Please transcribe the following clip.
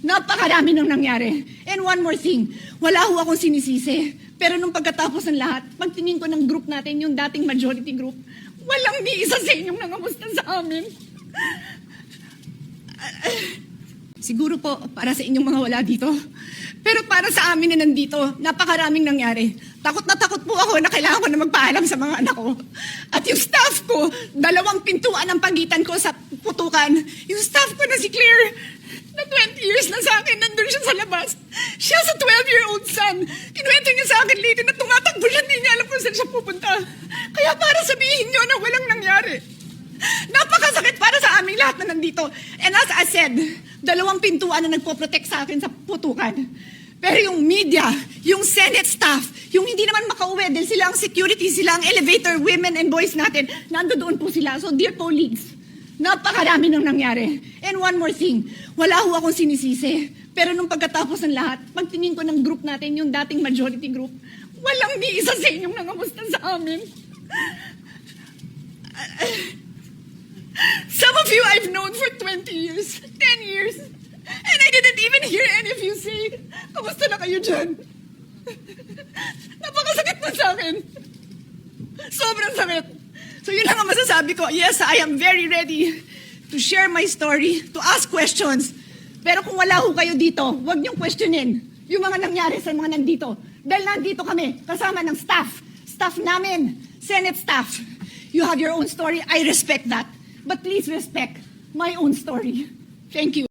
Napakarami nang nangyari. And one more thing, wala ho akong sinisisi. Pero nung pagkatapos ng lahat, pagtingin ko ng group natin, yung dating majority group, walang ni isa sa inyong nangamusta sa amin. Siguro po, para sa inyong mga wala dito. Pero para sa amin na nandito, napakaraming nangyari. Takot na takot po ako na kailangan ko na magpaalam sa mga anak ko. At yung staff ko, 2 pintuan ang pagitan ko sa putukan. Yung staff ko na si Claire, na 20 years na sa akin, nandun siya sa labas. Siya sa 12-year-old son. Kinuwento niya sa akin later na tumatakbo siya, hindi niya alam kung saan siya pupunta. Kaya para sabihin niyo na walang nangyari. Napakasakit para sa aming lahat na nandito. And as I said, 2 pintuan na nagpo-protect sa akin sa putukan. Pero yung media, yung Senate staff, yung hindi naman makauwi dahil sila ang security, sila ang elevator women and boys natin, nandoon po sila. So dear colleagues, napakarami nang nangyari. And one more thing, wala ho akong sinisisi. Pero nung pagkatapos ng lahat, pagtingin ko ng group natin, yung dating majority group, walang ni isa sa inyong nangamusta sa amin. Some of you I've known for 20 years, 10 years, and I didn't even hear any of you say, kamusta na kayo dyan? Napakasakit na sa akin. Sobrang sakit. So yun lang ang masasabi ko. Yes, I am very ready to share my story, to ask questions. Pero kung wala ho kayo dito, huwag niyong questionin yung mga nangyari sa mga nandito. Dahil nandito kami, kasama ng staff namin, Senate staff. You have your own story. I respect that. But please respect my own story. Thank you.